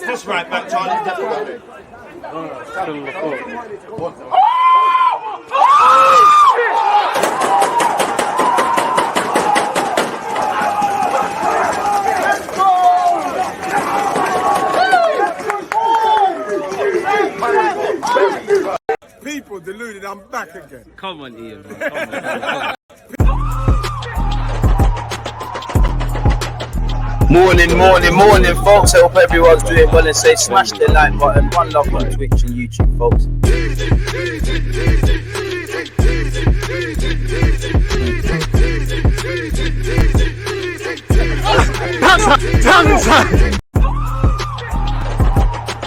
That's right back, Charlie. Definitely. People deluded, I'm back again. Come on, Ian, man. Come on. Morning, folks. I hope everyone's doing well and safe. Smash the like button. One love on Twitch and YouTube, folks.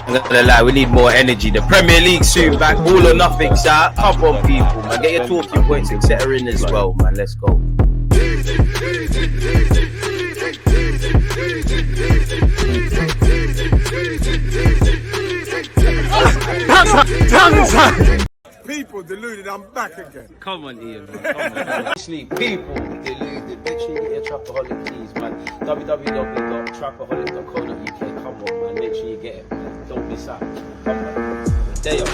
I'm not gonna lie, we need more energy. The Premier League soon back. All or nothing, sir. Come on, people, man. Get your talking points, etc. in as well, man. Let's go. People deluded, I'm back again. Come on, Ian, man. Come on. Actually, people deluded. Make sure you get your Trapaholic keys, man. www.trapaholic.co.uk. Come on, man. Make sure you get it, man. Don't miss out. Come on. Day up.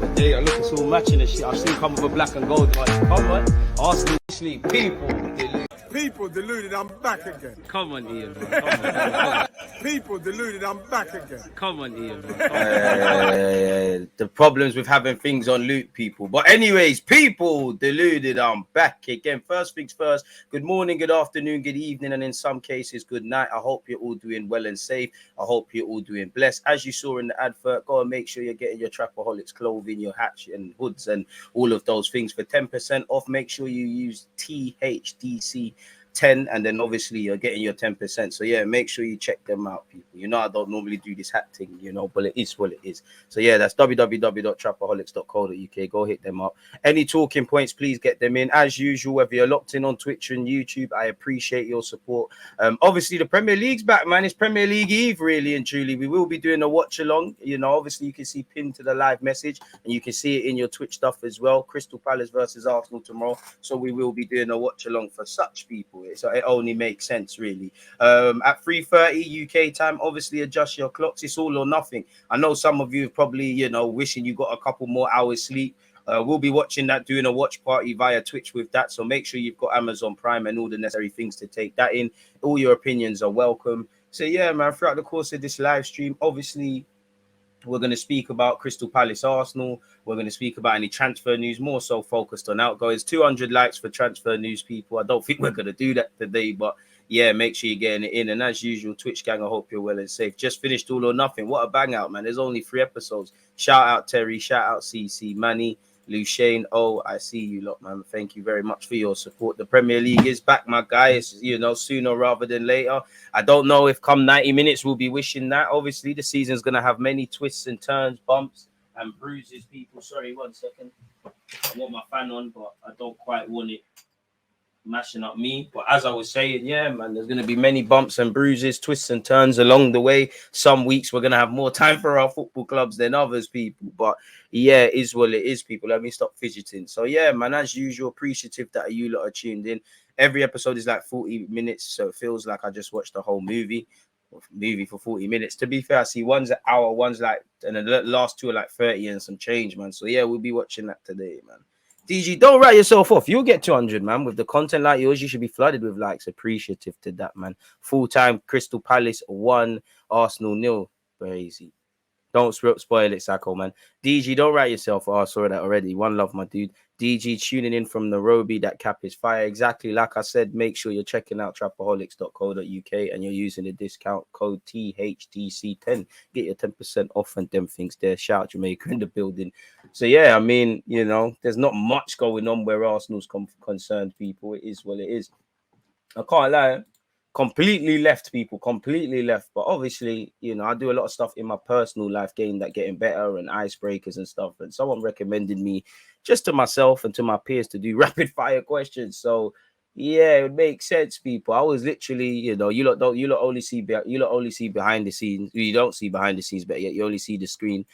Look, it's all matching and shit. I've seen come with a black and gold one. Come on. Arsenal, actually, people deluded. People deluded, I'm back again. Come on, Ian, man. Come on. People deluded, I'm back again. Come on, Ian, man. Come on. The problems with having things on loop, people. But anyways, people deluded, I'm back again. First things first, good morning, good afternoon, good evening, and in some cases, good night. I hope you're all doing well and safe. I hope you're all doing blessed. As you saw in the advert, go and make sure you're getting your Trapaholics clothing, your hats and hoods and all of those things for 10% off. Make sure you use THDC 10, and then obviously you're getting your 10%. So yeah, make sure you check them out, people. You know, I don't normally do this hat thing, you know, but it is what it is. So yeah, that's www.trapaholics.co.uk. Go hit them up. Any talking points, please get them in. As usual, whether you're locked in on Twitch and YouTube, I appreciate your support. Obviously the Premier League's back, man. It's Premier League Eve, really and truly. We will be doing a watch along. You know, obviously you can see pinned to the live message, and you can see it in your Twitch stuff as well. Crystal Palace versus Arsenal tomorrow. So we will be doing a watch along for such people. So it only makes sense, really. At 3:30 UK time, obviously adjust your clocks. It's all or nothing. I know some of you have probably, you know, wishing you got a couple more hours sleep. We'll be watching that, doing a watch party via Twitch with that. So make sure you've got Amazon Prime and all the necessary things to take that in. All your opinions are welcome. So yeah, man, throughout the course of this live stream, obviously, we're going to speak about Crystal Palace Arsenal. We're going to speak about any transfer news, more so focused on outgoings. 200 likes for transfer news, people. I don't think we're going to do that today, but yeah, make sure you're getting it in. And as usual, Twitch gang, I hope you're well and safe. Just finished All or Nothing. What a bang out, man. There's only 3 episodes. Shout out Terry, shout out CC, Manny, Lushane. Oh, I see you lot, man. Thank you very much for your support. The Premier League is back, my guys, you know, sooner rather than later. I don't know if come 90 minutes we'll be wishing that. Obviously, the season's going to have many twists and turns, bumps and bruises, people. Sorry, 1 second. I want my fan on, but I don't quite want it mashing up me. But as I was saying, yeah, man, there's going to be many bumps and bruises, twists and turns along the way. Some weeks we're going to have more time for our football clubs than others, people. But yeah, it is what it is, people. Let me stop fidgeting. So yeah, man, as usual, appreciative that you lot are tuned in. Every episode is like 40 minutes, so it feels like I just watched the whole movie for 40 minutes. To be fair, I see one's an hour, one's like, and the last 2 are like 30 and some change, man. So yeah, we'll be watching that today, man. DG, don't write yourself off. You'll get 200, man. With the content like yours, you should be flooded with likes. Appreciative to that, man. Full-time Crystal Palace 1, Arsenal 0. Crazy. Don't spoil it, Sacco, man. DG, don't write yourself. Oh, I saw that already. One love, my dude. DG tuning in from Nairobi. That cap is fire. Exactly. Like I said, make sure you're checking out trapaholics.co.uk and you're using the discount code THDC10. Get your 10% off and them things there. Shout out Jamaica in the building. So, yeah, I mean, you know, there's not much going on where Arsenal's concerned, people. It is what it is. I can't lie. Completely left, people, completely left. But obviously, you know, I do a lot of stuff in my personal life, getting better and icebreakers and stuff. And someone recommended me just to myself and to my peers to do rapid fire questions. So yeah, it would make sense, people. I was literally, you know, you lot only see behind the scenes. You don't see behind the scenes, but yet you only see the screen.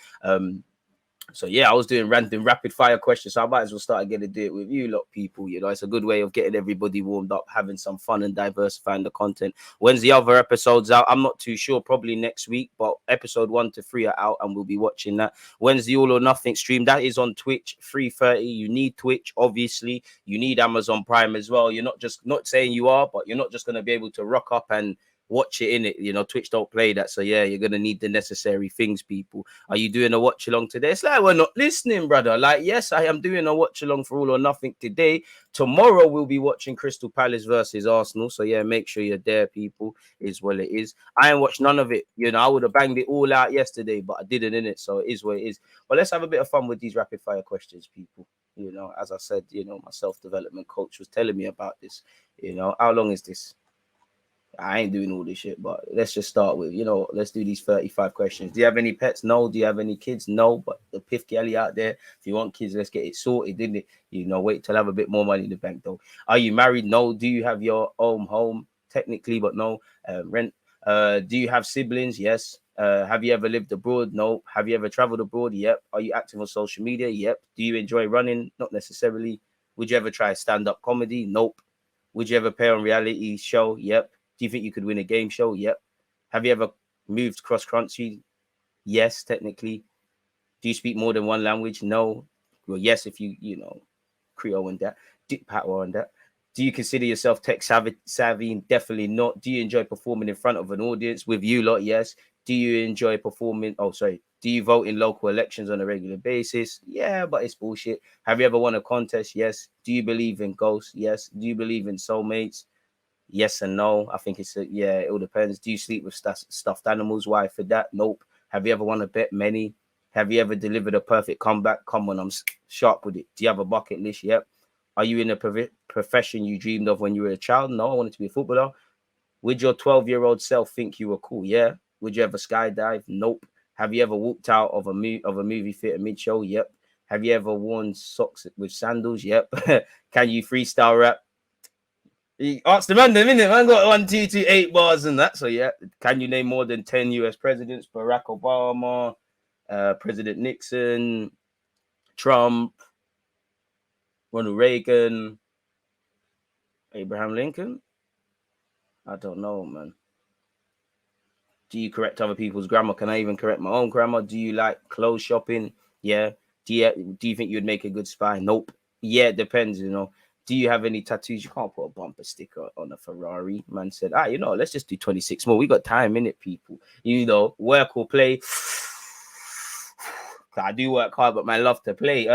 So yeah, I was doing random rapid fire questions. So I might as well start again to do it with you lot, people. You know, it's a good way of getting everybody warmed up, having some fun and diversifying the content. When's the other episodes out? I'm not too sure. Probably next week. But episode 1 to 3 are out, and we'll be watching that. When's the All or Nothing stream? That is on Twitch, 3:30. You need Twitch, obviously. You need Amazon Prime as well. You're not saying you are, but you're not just gonna be able to rock up and watch it in it. You know, Twitch don't play that. So yeah, you're gonna need the necessary things, people. Are you doing a watch along today? It's like we're not listening, brother. Like, yes, I am doing a watch along for All or Nothing today. Tomorrow we'll be watching Crystal Palace versus Arsenal. So yeah, make sure you're there, people. Is what it is. I ain't watched none of it. You know, I would have banged it all out yesterday, but I didn't in it. So it is what it is. But let's have a bit of fun with these rapid fire questions, people. You know, as I said, you know, my self-development coach was telling me about this. You know, how long is this? I ain't doing all this shit, but let's just start with, you know, let's do these 35 questions. Do you have any pets? No. Do you have any kids? No. But the Piff Galley out there, if you want kids, let's get it sorted, didn't it? You know, wait till I have a bit more money in the bank, though. Are you married? No. Do you have your own home? Technically, but no. Rent. Do you have siblings? Yes. Have you ever lived abroad? No. Have you ever traveled abroad? Yep. Are you active on social media? Yep. Do you enjoy running? Not necessarily. Would you ever try stand-up comedy? Nope. Would you ever appear on reality show? Yep. Do you think you could win a game show? Yep. Have you ever moved cross country? Yes, technically. Do you speak more than one language? No. Well, yes, if you know, Creole and that, Dick Patwa and that. Do you consider yourself tech savvy? Definitely not. Do you enjoy performing in front of an audience with you lot? Yes. Do you enjoy performing? Oh, sorry. Do you vote in local elections on a regular basis? Yeah, but it's bullshit. Have you ever won a contest? Yes. Do you believe in ghosts? Yes. Do you believe in soulmates? Yes and no. I think yeah, it all depends. Do you sleep with stuffed animals? Why for that? Nope. Have you ever won a bet? Many. Have you ever delivered a perfect comeback? Come on, I'm sharp with it. Do you have a bucket list? Yep. Are you in a profession you dreamed of when you were a child? No, I wanted to be a footballer. Would your 12-year-old self think you were cool? Yeah. Would you ever skydive? Nope. Have you ever walked out of a movie theater mid-show? Yep. Have you ever worn socks with sandals? Yep. Can you freestyle rap? He asked the man, the minute man got 1, 2, 2, 8 bars and that. So yeah, can you name more than 10 US presidents? Barack Obama, President Nixon, Trump, Ronald Reagan, Abraham Lincoln. I don't know, man. Do you correct other people's grammar? Can I even correct my own grammar? Do you like clothes shopping? Yeah. Do you think you'd make a good spy? Nope. Yeah, it depends, you know. Do you have any tattoos? You can't put a bumper sticker on a Ferrari. Man said, you know, let's just do 26 more. We got time in it, people. You know, work or play. I do work hard, but man, love to play.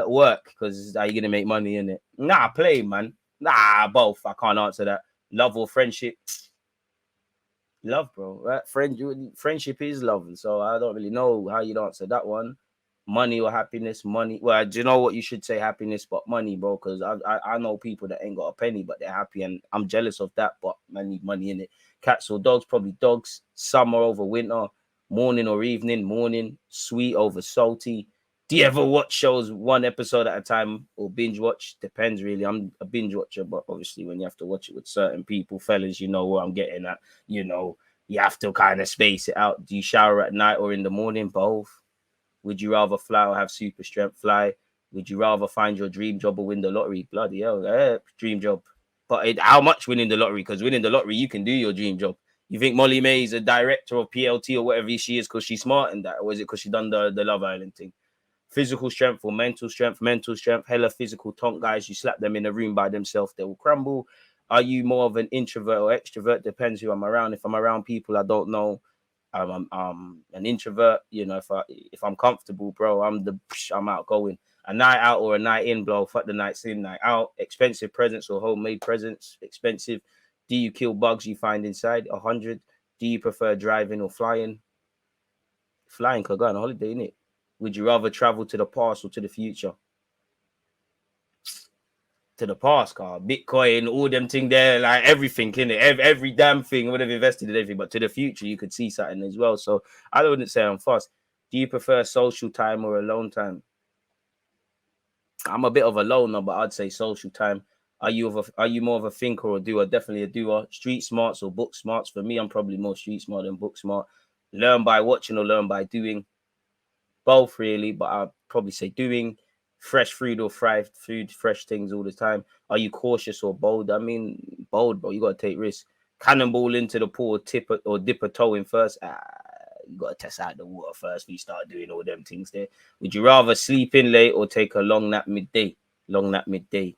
Work, because are you gonna make money in it? Nah, play, man. Nah, both. I can't answer that. Love or friendship? Love, bro. Right? Friendship is love, and so I don't really know how you'd answer that one. Money or happiness? Money. Well, do you know what you should say? Happiness, but money, bro. Because I know people that ain't got a penny, but they're happy, and I'm jealous of that. But I need money in it. Cats or dogs? Probably dogs. Summer over winter. Morning or evening? Morning. Sweet over salty. Do you ever watch shows one episode at a time or binge watch? Depends, really. I'm a binge watcher, but obviously when you have to watch it with certain people, fellas, you know what I'm getting at. You know, you have to kind of space it out. Do you shower at night or in the morning? Both. Would you rather fly or have super strength? Fly. Would you rather find your dream job or win the lottery? Bloody hell, dream job. But how much winning the lottery? Because winning the lottery, you can do your dream job. You think Molly May is a director of PLT or whatever she is because she's smart in that? Or is it because she done the Love Island thing? Physical strength or mental strength? Mental strength. Hella physical tonk guys. You slap them in a room by themselves, they will crumble. Are you more of an introvert or extrovert? Depends who I'm around. If I'm around people I don't know, I'm an introvert. You know, if I'm comfortable, bro, I'm outgoing. A night out or a night in, bro. Fuck the nights in, night out. Expensive presents or homemade presents? Expensive. Do you kill bugs you find inside? 100. Do you prefer driving or flying? Flying could go on a holiday, innit? Would you rather travel to the past or to the future? To the past, car. Bitcoin, all them thing there, like everything, innit? Every damn thing, would have invested in everything. But to the future, you could see something as well. So I wouldn't say I'm fast. Do you prefer social time or alone time? I'm a bit of a loner, but I'd say social time. Are you more of a thinker or a doer? Definitely a doer. Street smarts or book smarts? For me, I'm probably more street smart than book smart. Learn by watching or learn by doing? both really, but I'd probably say doing fresh food or fried food, fresh things all the time. Are you cautious or bold? I mean, bold, bro. You got to take risks. Cannonball into the pool, dip a toe in first. You got to test out the water first before you start doing all them things there. Would you rather sleep in late or take a long nap midday? Long nap midday.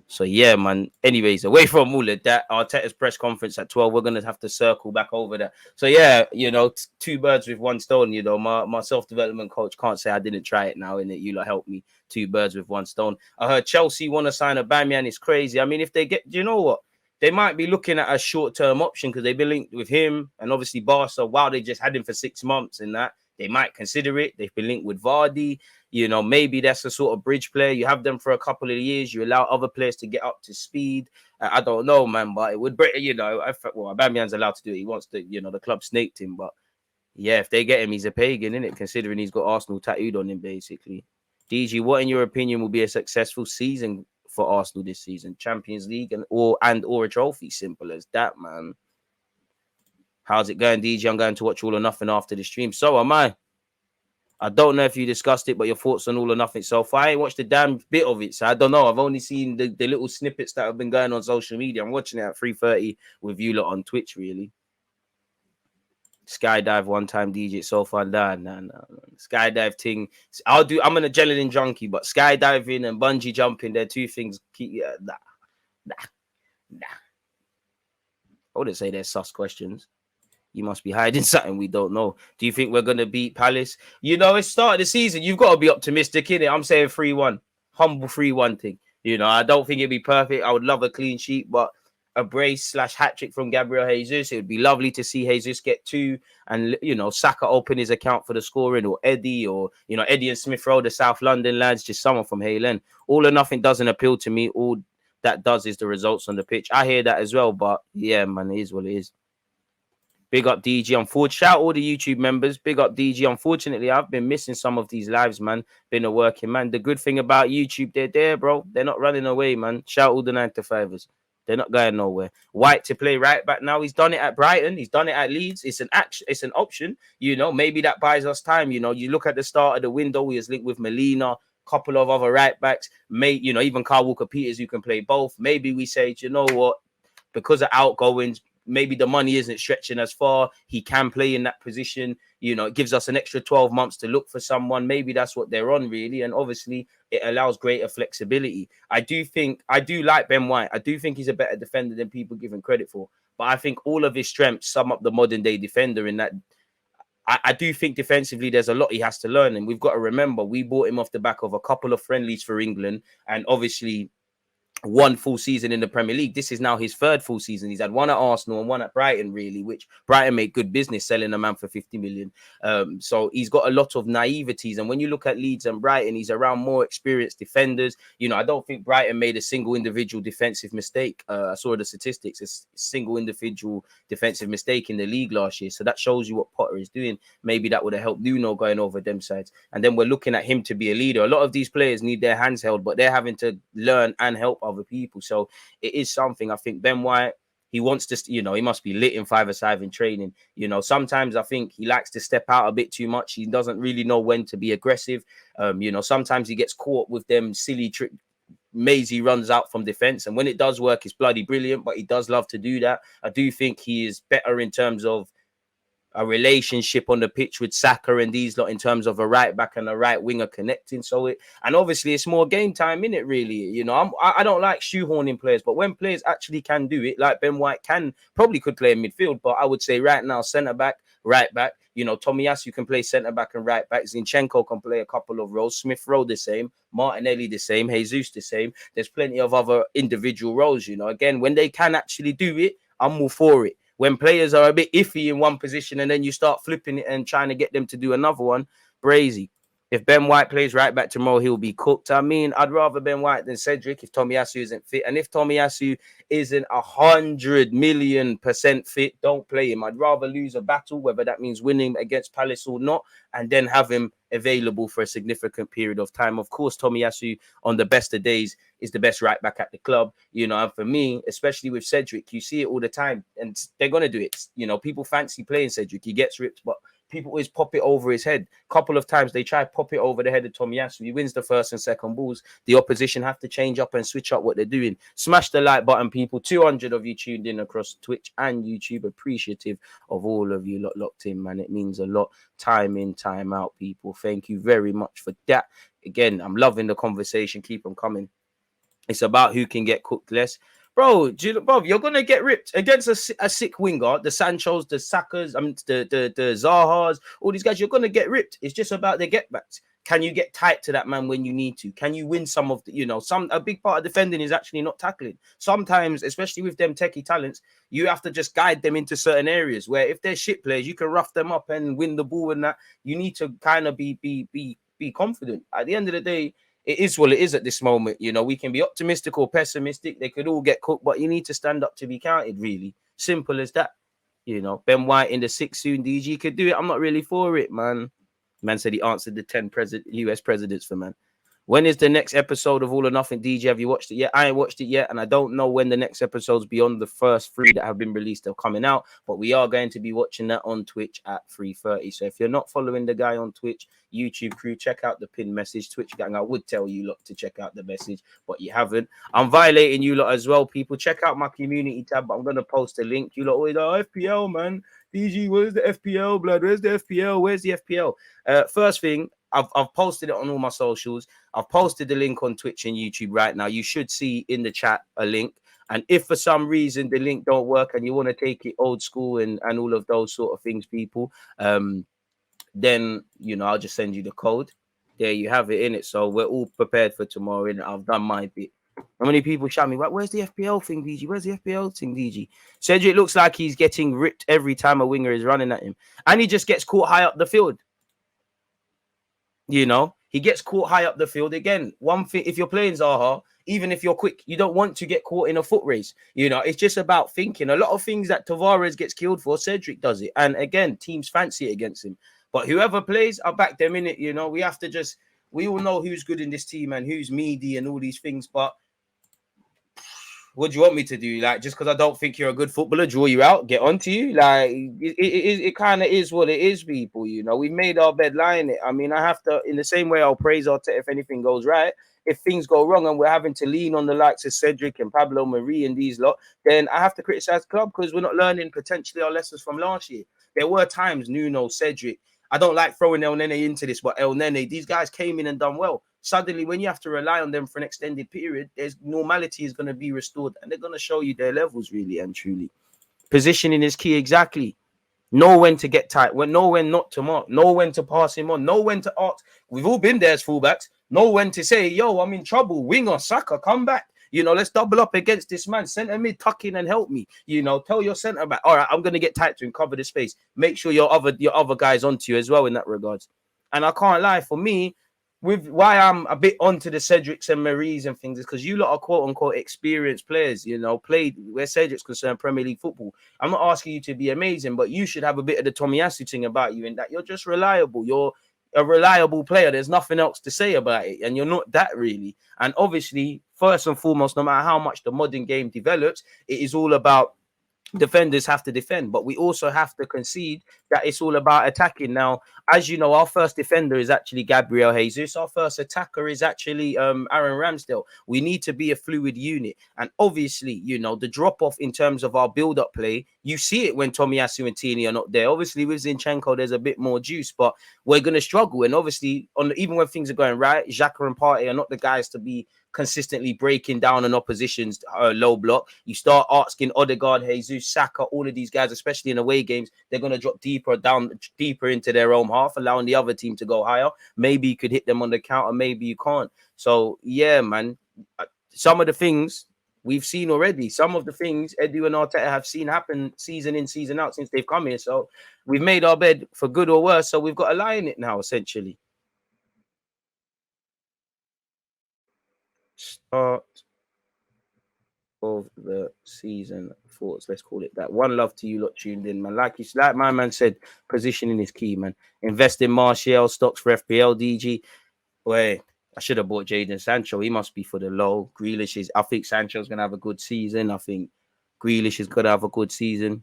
So yeah, man. Anyways, away from all of that, Arteta's press conference at 12. We're gonna have to circle back over that. So yeah, you know, two birds with one stone. You know, my self-development coach can't say I didn't try it now, innit? You lot helped me. Two birds with one stone. I heard Chelsea want to sign Aubameyang. It's crazy. I mean, if they get, you know what? They might be looking at a short-term option because they've been linked with him and obviously Barca. Wow, they just had him for 6 months and that. They might consider it. They've been linked with Vardy. You know, maybe that's a sort of bridge player. You have them for a couple of years. You allow other players to get up to speed. I don't know, man, but it would break, you know, Aubameyang's allowed to do it. He wants to, you know, the club snaked him. But yeah, if they get him, he's a pagan, isn't it? Considering he's got Arsenal tattooed on him, basically. DG, what in your opinion will be a successful season for Arsenal this season? Champions League or a trophy? Simple as that, man. How's it going, DG? I'm going to watch All or Nothing after the stream. So am I. I don't know if you discussed it, but your thoughts on All or Nothing so far. I ain't watched a damn bit of it, so I don't know. I've only seen the little snippets that have been going on social media. I'm watching it at 3:30 with you lot on Twitch, really. Skydive one time, DJ, so far. Nah. Skydive thing. I'm an adrenaline junkie, but skydiving and bungee jumping, they're two things. Nah. I wouldn't say they're sus questions. You must be hiding something we don't know. Do you think we're going to beat Palace? You know, it's start of the season. You've got to be optimistic, innit? I'm saying 3-1. Humble 3-1 thing. You know, I don't think it'd be perfect. I would love a clean sheet, but a brace / hat trick from Gabriel Jesus. It would be lovely to see Jesus get 2 and, you know, Saka open his account for the scoring, or Eddie, or, you know, Eddie and Smith Rowe, the South London lads, just someone from Hale End. All or Nothing doesn't appeal to me. All that does is the results on the pitch. I hear that as well, but yeah, man, it is what it is. Big up DG. Unfortunately, shout all the YouTube members. Big up DG. Unfortunately, I've been missing some of these lives, man. Been a working man. The good thing about YouTube, they're there, bro. They're not running away, man. Shout all the 9-to-5ers. They're not going nowhere. White to play right back now. He's done it at Brighton. He's done it at Leeds. It's an action. It's an option. You know, maybe that buys us time. You know, you look at the start of the window. He was linked with Molina, couple of other right backs. You know, even Carl Walker-Peters, who can play both. Maybe we say, you know what? Because of outgoings, maybe the money isn't stretching as far. He can play in that position. You know, it gives us an extra 12 months to look for someone. Maybe that's what they're on, really. And obviously, it allows greater flexibility. I do like Ben White. I do think he's a better defender than people give him credit for. But I think all of his strengths sum up the modern day defender in that. I do think defensively, there's a lot he has to learn. And we've got to remember, we bought him off the back of a couple of friendlies for England. And obviously, one full season in the Premier League. This is now his third full season. He's had one at Arsenal and one at Brighton, really, which Brighton made good business selling a man for 50 million. So he's got a lot of naiveties. And when you look at Leeds and Brighton, he's around more experienced defenders. You know, I don't think Brighton made a single individual defensive mistake. I saw the statistics, a single individual defensive mistake in the league last year. So that shows you what Potter is doing. Maybe that would have helped Nuno going over them sides. And then we're looking at him to be a leader. A lot of these players need their hands held, but they're having to learn and help other people. So it is something. I think Ben White, he wants to, you know, he must be lit in 5-a-side in training. You know, sometimes I think he likes to step out a bit too much. He doesn't really know when to be aggressive. You know, sometimes he gets caught with them silly trick. Mazy runs out from defense, and when it does work, it's bloody brilliant. But he does love to do that. I do think he is better in terms of a relationship on the pitch with Saka and these lot in terms of a right back and a right winger connecting. So and obviously it's more game time in it, really. You know, I don't like shoehorning players, but when players actually can do it, like Ben White probably could play in midfield, but I would say right now, centre back, right back. You know, Tomiyasu can play centre back and right back. Zinchenko can play a couple of roles. Smith Rowe the same. Martinelli the same. Jesus the same. There's plenty of other individual roles. You know, again, when they can actually do it, I'm all for it. When players are a bit iffy in one position and then you start flipping it and trying to get them to do another one, brazy. If Ben White plays right back tomorrow, he'll be cooked. I mean, I'd rather Ben White than Cedric if Tomiyasu isn't fit. And if Tomiyasu isn't 100,000,000% fit, don't play him. I'd rather lose a battle, whether that means winning against Palace or not, and then have him available for a significant period of time. Of course, Tomiyasu on the best of days is the best right back at the club. You know, and for me, especially with Cedric, you see it all the time, and they're going to do it. You know, people fancy playing Cedric. He gets ripped, but people always pop it over his head. Couple of times they try pop it over the head of Tomiyasu. He wins the first and second balls. The opposition have to change up and switch up what they're doing. Smash the like button, people. 200 of you tuned in across Twitch and YouTube. Appreciative of all of you locked in, man. It means a lot. Time in, time out, people. Thank you very much for that. Again, I'm loving the conversation. Keep them coming. It's about who can get cooked less. Bro, you're going to get ripped against a sick winger, the Sanchos, the Sakas, the Zahas, all these guys. You're going to get ripped. It's just about the get-backs. Can you get tight to that man when you need to? Can you win some of the, a big part of defending is actually not tackling. Sometimes, especially with them techie talents, you have to just guide them into certain areas where if they're shit players, you can rough them up and win the ball and that. You need to kind of be confident. At the end of the day, it is what it is at this moment. We can be optimistic or pessimistic. They could all get cooked, but you need to stand up to be counted, really. Simple as that. Ben White in the 6 soon, DG could do it. I'm not really for it, man. Man said he answered the 10 US presidents for man. When is the next episode of All or Nothing, DJ? Have you watched it yet? I ain't watched it yet, and I don't know when the next episodes beyond the first 3 that have been released are coming out, but we are going to be watching that on Twitch at 3:30. So if you're not following the guy on Twitch, YouTube crew, check out the pinned message. Twitch gang, I would tell you lot to check out the message, but you haven't. I'm violating you lot as well, people. Check out my community tab, but I'm going to post a link. You lot always, FPL, man. DG, where's the FPL, blood? Where's the FPL? Where's the FPL? First thing, I've posted it on all my socials. I've posted the link on Twitch and YouTube right now. You should see in the chat a link. And if for some reason the link don't work and you want to take it old school and all of those sort of things, people, then, I'll just send you the code. There you have it in it. So we're all prepared for tomorrow. And I've done my bit. How many people shout me, where's the FPL thing, DG? Where's the FPL thing, DG? Cedric looks like he's getting ripped every time a winger is running at him. And he just gets caught high up the field. He gets caught high up the field. Again, one thing, if you're playing Zaha, even if you're quick, you don't want to get caught in a foot race. It's just about thinking. A lot of things that Tavares gets killed for, Cedric does it. And again, teams fancy it against him. But whoever plays, I'll back them in it. We have to we all know who's good in this team and who's meaty and all these things. But what do you want me to do? Like, just because I don't think you're a good footballer, draw you out, get onto you? Like, it kind of is what it is, people. We've made our bed, lying it. I mean, I have to, in the same way I'll praise Arteta if anything goes right. If things go wrong and we're having to lean on the likes of Cedric and Pablo Marie and these lot, then I have to criticize the club because we're not learning potentially our lessons from last year. There were times, Nuno, Cedric, I don't like throwing El Nene into this, but El Nene, these guys came in and done well. Suddenly, when you have to rely on them for an extended period, there's normality is going to be restored, and they're going to show you their levels, really and truly. Positioning is key, exactly. Know when to get tight, know when not to mark, know when to pass him on, know when to ask. We've all been there as fullbacks. Know when to say, yo, I'm in trouble. Winger, Saka, come back. Let's double up against this man. Centre mid, tuck in and help me. Tell your centre back, all right, I'm going to get tight to him, cover the space. Make sure your other guys onto you as well in that regards. And I can't lie, for me, with why I'm a bit onto the Cedrics and Maries and things is because you lot are quote unquote experienced players, played where Cedric's concerned, Premier League football. I'm not asking you to be amazing, but you should have a bit of the Tomiyasu thing about you in that you're just reliable. You're a reliable player. There's nothing else to say about it. And you're not that really. And obviously, first and foremost, no matter how much the modern game develops, it is all about defenders have to defend, but we also have to concede that it's all about attacking. Now, as you know, our first defender is actually Gabriel Jesus. Our first attacker is actually Aaron Ramsdale. We need to be a fluid unit. And obviously, the drop-off in terms of our build-up play, you see it when Tomiyasu and Tierney are not there. Obviously, with Zinchenko, there's a bit more juice, but we're going to struggle. And obviously, even when things are going right, Xhaka and Partey are not the guys to be consistently breaking down an opposition's low block. You start asking Odegaard, Jesus, Saka, all of these guys, especially in away games, they're going to drop deeper into their own half, allowing the other team to go higher. Maybe you could hit them on the counter, maybe you can't. So, yeah, man, some of the things we've seen already, some of the things Edu and Arteta have seen happen season in, season out since they've come here. So we've made our bed for good or worse. So we've got to lie in it now, essentially. Start of the season thoughts, let's call it that. One love to you lot tuned in, man. Like my man said, positioning is key, man. Invest in Martial stocks for FPL, DG. Wait, I should have bought Jadon Sancho. He must be for the low. I think Sancho's gonna have a good season. I think Grealish is gonna have a good season.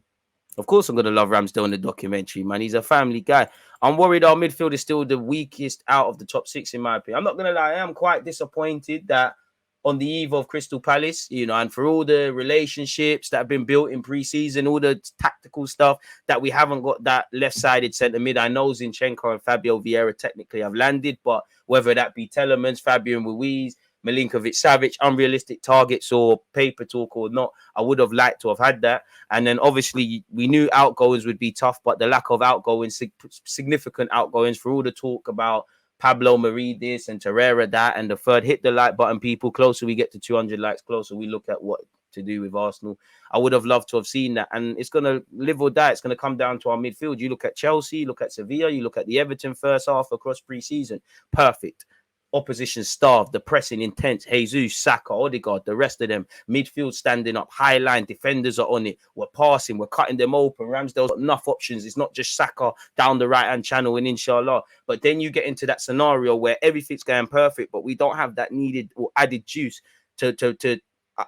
Of course, I'm gonna love Ramsdale in the documentary, man. He's a family guy. I'm worried our midfield is still the weakest out of the top six, in my opinion. I'm not gonna lie, I am quite disappointed that on the eve of Crystal Palace, and for all the relationships that have been built in pre-season, all the tactical stuff, that we haven't got that left-sided centre mid. I know Zinchenko and Fabio Vieira technically have landed, but whether that be Telemans, Fabian Ruiz, Milinkovic-Savic, unrealistic targets or paper talk or not, I would have liked to have had that. And then obviously we knew outgoings would be tough, but the lack of outgoings, significant outgoings, for all the talk about Pablo Maridis and Torreira that, and the third, hit the like button, people. Closer we get to 200 likes, closer we look at what to do with Arsenal. I would have loved to have seen that, and it's going to live or die. It's going to come down to our midfield. You look at Chelsea, you look at Sevilla, you look at the Everton first half across pre-season, perfect. Opposition starved, the pressing intense. Jesus, Saka, Odegaard, the rest of them. Midfield standing up, high line, defenders are on it. We're passing, we're cutting them open. Ramsdale's got enough options. It's not just Saka down the right-hand channel and inshallah. But then you get into that scenario where everything's going perfect, but we don't have that needed or added juice to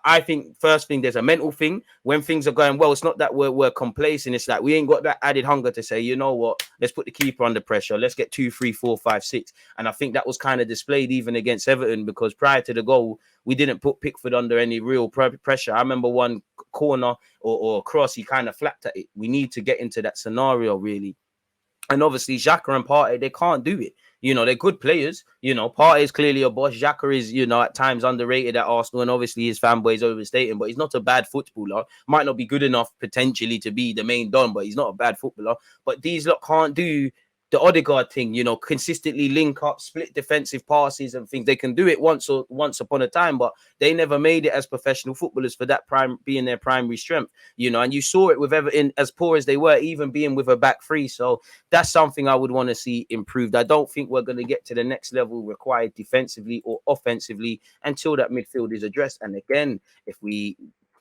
I think first thing, there's a mental thing. When things are going well, it's not that we're complacent. It's like we ain't got that added hunger to say, you know what, let's put the keeper under pressure. Let's get 2, 3, 4, 5, 6. And I think that was kind of displayed even against Everton, because prior to the goal, we didn't put Pickford under any real pressure. I remember one corner or cross, he kind of flapped at it. We need to get into that scenario, really. And obviously, Xhaka and Partey, they can't do it. They're good players. Partey is clearly a boss. Xhaka is, at times underrated at Arsenal, and obviously his fanboy is overstating, but he's not a bad footballer. Might not be good enough potentially to be the main don, but he's not a bad footballer. But these lot can't do the Odegaard thing, consistently link up, split defensive passes and things. They can do it once upon a time, but they never made it as professional footballers for that being their primary strength, and you saw it with Everton, as poor as they were, even being with a back three. So that's something I would want to see improved. I don't think we're going to get to the next level required defensively or offensively until that midfield is addressed. And again, if we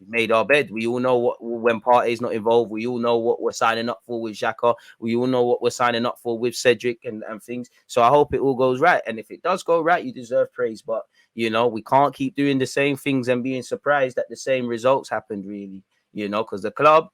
made our bed, we all know what, when Partey's not involved, we all know what we're signing up for with Xhaka, we all know what we're signing up for with Cedric and things. So I hope it all goes right, and if it does go right, you deserve praise. But we can't keep doing the same things and being surprised that the same results happened, really, because the club